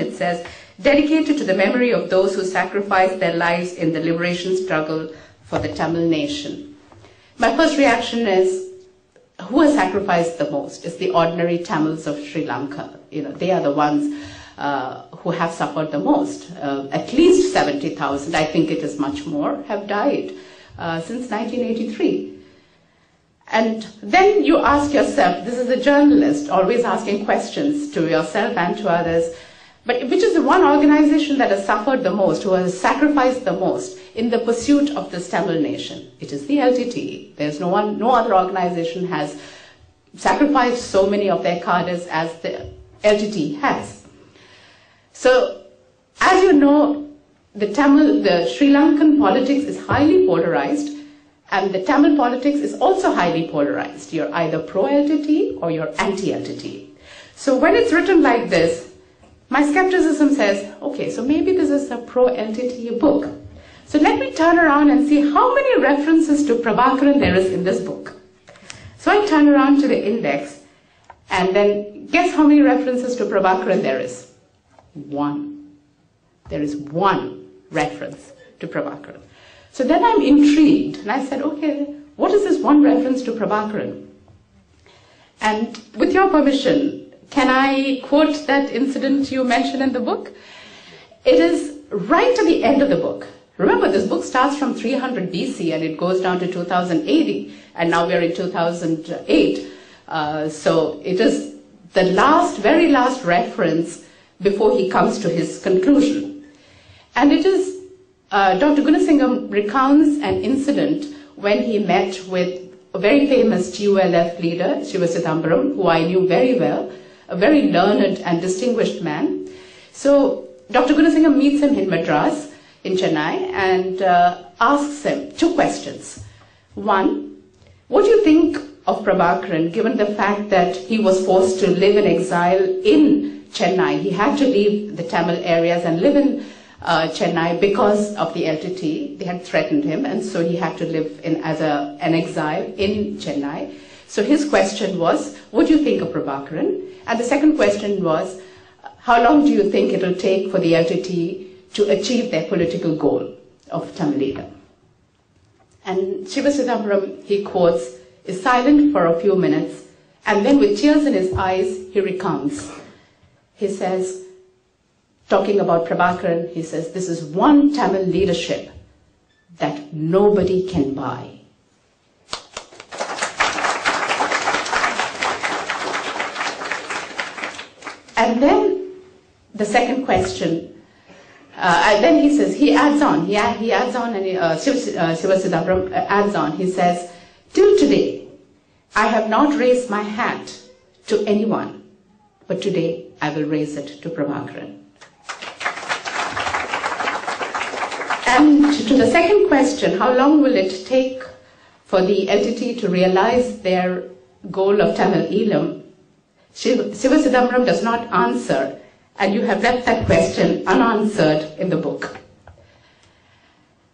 it says, dedicated to the memory of those who sacrificed their lives in the liberation struggle for the Tamil nation. My first reaction is, who has sacrificed the most? It's the ordinary Tamils of Sri Lanka. They are the ones who have suffered the most. At least 70,000, I think it is much more, have died since 1983. And then you ask yourself, this is a journalist, always asking questions to yourself and to others, but which is the one organization that has suffered the most, who has sacrificed the most in the pursuit of this Tamil nation? It is the LTTE. There's no other organization has sacrificed so many of their cadres as the LTTE has. So, as you know, the Sri Lankan politics is highly polarized, and the Tamil politics is also highly polarized. You're either pro-LTTE or you're anti-LTTE. So when it's written like this, my skepticism says, okay, so maybe this is a pro-LTTE book. So let me turn around and see how many references to Prabhakaran there is in this book. So I turn around to the index, and then guess how many references to Prabhakaran there is? One. There is one reference to Prabhakaran. So then I'm intrigued, and I said, okay, what is this one reference to Prabhakaran? And with your permission, can I quote that incident you mentioned in the book? It is right at the end of the book. Remember, this book starts from 300 BC and it goes down to 2080, and now we're in 2008. So it is the very last reference before he comes to his conclusion. And it is Dr. Gunasingam recounts an incident when he met with a very famous TULF leader, Shiva Chidambaram, who I knew very well, a very learned and distinguished man. So Dr. Gunasingam meets him in Madras, in Chennai, and asks him two questions. One, what do you think of Prabhakaran, given the fact that he was forced to live in exile in Chennai? He had to leave the Tamil areas and live in Chennai because of the LTT. They had threatened him, and so he had to live as an exile in Chennai. So his question was, what do you think of Prabhakaran? And the second question was, how long do you think it will take for the LTT to achieve their political goal of Tamilida? And Shiva Chidambaram, he quotes, is silent for a few minutes, and then with tears in his eyes, he recounts. He says, talking about Prabhakaran, he says, this is one Tamil leadership that nobody can buy. And then the second question, then he says, he adds on, and Shiva Chidambaram adds on, he says, till today, I have not raised my hat to anyone, but today I will raise it to Prabhakaran. And to the second question, how long will it take for the LTT to realize their goal of Tamil Eelam? Shiva Chidambaram does not answer, and you have left that question unanswered in the book.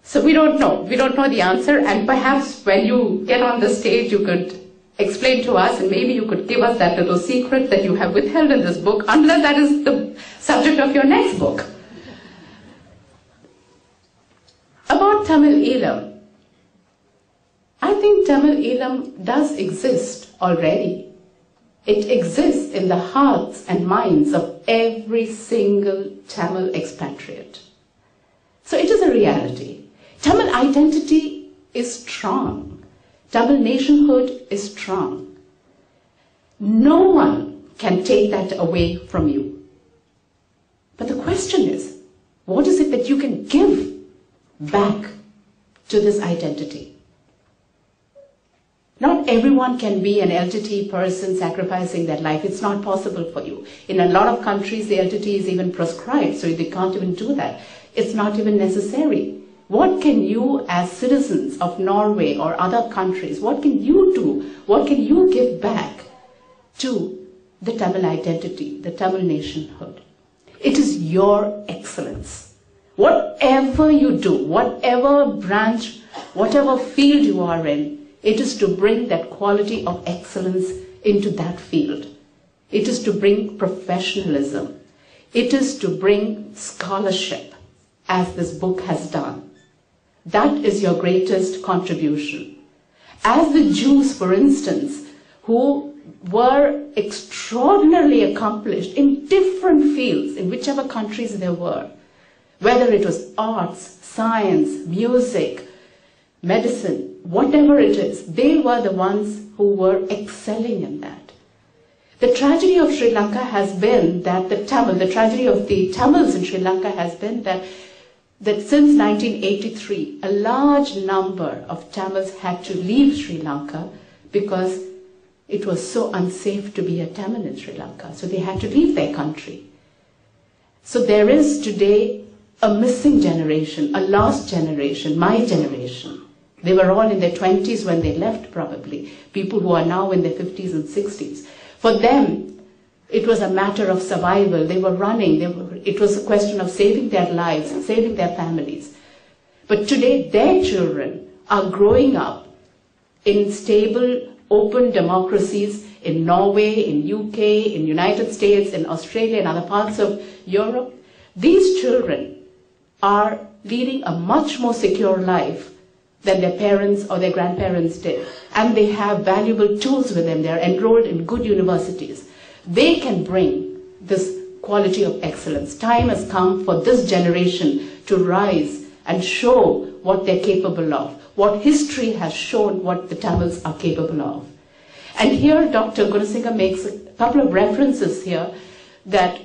So we don't know. We don't know the answer, and perhaps when you get on the stage, you could explain to us, and maybe you could give us that little secret that you have withheld in this book, unless that is the subject of your next book. About Tamil Eelam, I think Tamil Eelam does exist already. It exists in the hearts and minds of every single Tamil expatriate. So it is a reality. Tamil identity is strong. Tamil nationhood is strong. No one can take that away from you. But the question is, what is it that you can give back to this identity? Not everyone can be an LTT person sacrificing their life. It's not possible for you. In a lot of countries, the LTT is even proscribed, so they can't even do that. It's not even necessary. What can you, as citizens of Norway or other countries, what can you do? What can you give back to the Tamil identity, the Tamil nationhood? It is your excellence. Whatever you do, whatever branch, whatever field you are in, it is to bring that quality of excellence into that field. It is to bring professionalism. It is to bring scholarship, as this book has done. That is your greatest contribution. As the Jews, for instance, who were extraordinarily accomplished in different fields, in whichever countries they were, whether it was arts, science, music, medicine, whatever it is, they were the ones who were excelling in that. The tragedy of Sri Lanka has been that the tragedy of the Tamils in Sri Lanka has been that since 1983, a large number of Tamils had to leave Sri Lanka because it was so unsafe to be a Tamil in Sri Lanka. So they had to leave their country. So there is today a missing generation, a lost generation, my generation. They were all in their 20s when they left, probably. People who are now in their 50s and 60s. For them, it was a matter of survival. They were running. It was a question of saving their lives, saving their families. But today, their children are growing up in stable, open democracies in Norway, in UK, in United States, in Australia, and other parts of Europe. These children are leading a much more secure life than their parents or their grandparents did. And they have valuable tools with them. They are enrolled in good universities. They can bring this quality of excellence. Time has come for this generation to rise and show what they're capable of, what history has shown what the Tamils are capable of. And here Dr. Gunasinghe makes a couple of references here that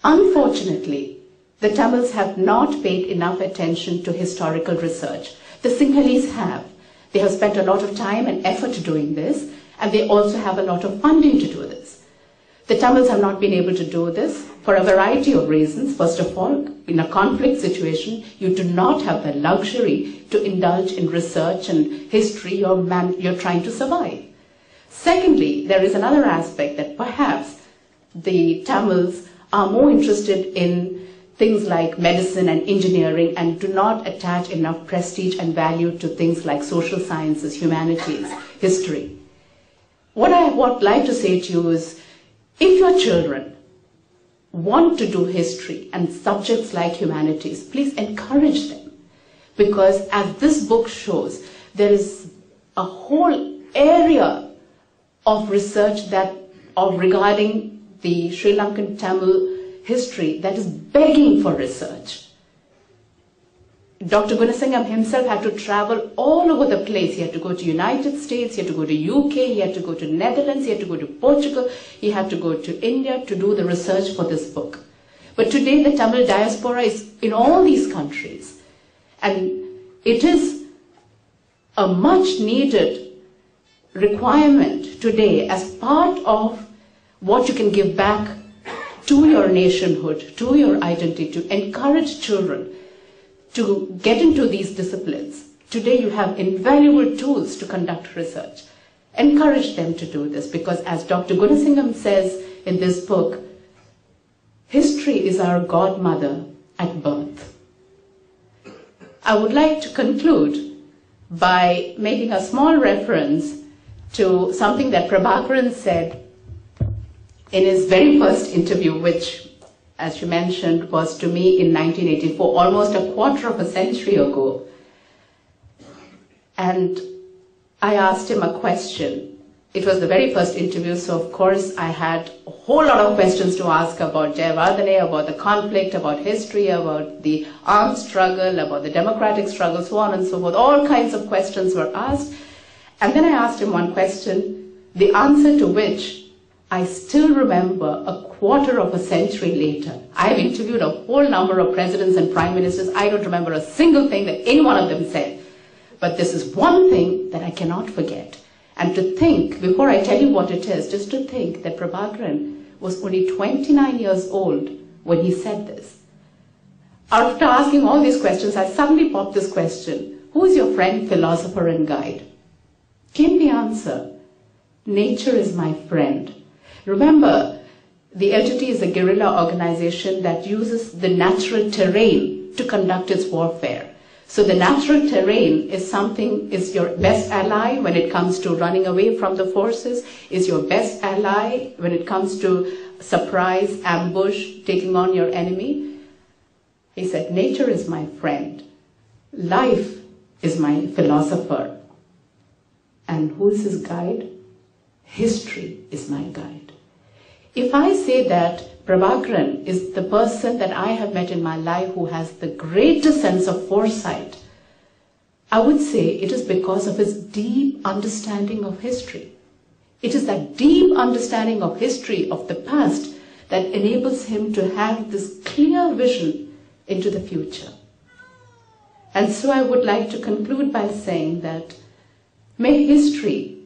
unfortunately the Tamils have not paid enough attention to historical research. The Sinhalese have. They have spent a lot of time and effort doing this, and they also have a lot of funding to do this. The Tamils have not been able to do this for a variety of reasons. First of all, in a conflict situation, you do not have the luxury to indulge in research and history. You're trying to survive. Secondly, there is another aspect that perhaps the Tamils are more interested in things like medicine and engineering and do not attach enough prestige and value to things like social sciences, humanities, history. What I would like to say to you is, if your children want to do history and subjects like humanities, please encourage them. Because as this book shows, there is a whole area of research regarding the Sri Lankan Tamil history that is begging for research. Dr. Gunasinghe himself had to travel all over the place. He had to go to United States, he had to go to UK, he had to go to Netherlands, he had to go to Portugal, he had to go to India to do the research for this book. But today the Tamil diaspora is in all these countries. And it is a much needed requirement today as part of what you can give back to your nationhood, to your identity, to encourage children to get into these disciplines. Today you have invaluable tools to conduct research. Encourage them to do this because as Dr. Gunasinghe says in this book, history is our godmother at birth. I would like to conclude by making a small reference to something that Prabhakaran said in his very first interview, which, as you mentioned, was to me in 1984, almost a quarter of a century ago. And I asked him a question. It was the very first interview, so of course I had a whole lot of questions to ask about Jayavardhane, about the conflict, about history, about the armed struggle, about the democratic struggle, so on and so forth. All kinds of questions were asked. And then I asked him one question, the answer to which I still remember a quarter of a century later. I have interviewed a whole number of presidents and prime ministers. I don't remember a single thing that any one of them said. But this is one thing that I cannot forget. And to think, before I tell you what it is, just to think that Prabhakaran was only 29 years old when he said this. After asking all these questions, I suddenly popped this question. Who is your friend, philosopher, and guide? Came the answer. Nature is my friend. Remember, the LTT is a guerrilla organization that uses the natural terrain to conduct its warfare. So the natural terrain is your best ally when it comes to running away from the forces, is your best ally when it comes to surprise, ambush, taking on your enemy. He said, nature is my friend. Life is my philosopher. And who is his guide? History is my guide. If I say that Prabhakaran is the person that I have met in my life who has the greatest sense of foresight, I would say it is because of his deep understanding of history. It is that deep understanding of history of the past that enables him to have this clear vision into the future. And so I would like to conclude by saying that may history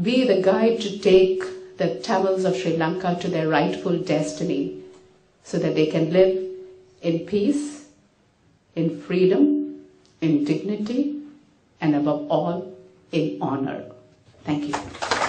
be the guide to take the Tamils of Sri Lanka to their rightful destiny so that they can live in peace, in freedom, in dignity, and above all, in honor. Thank you.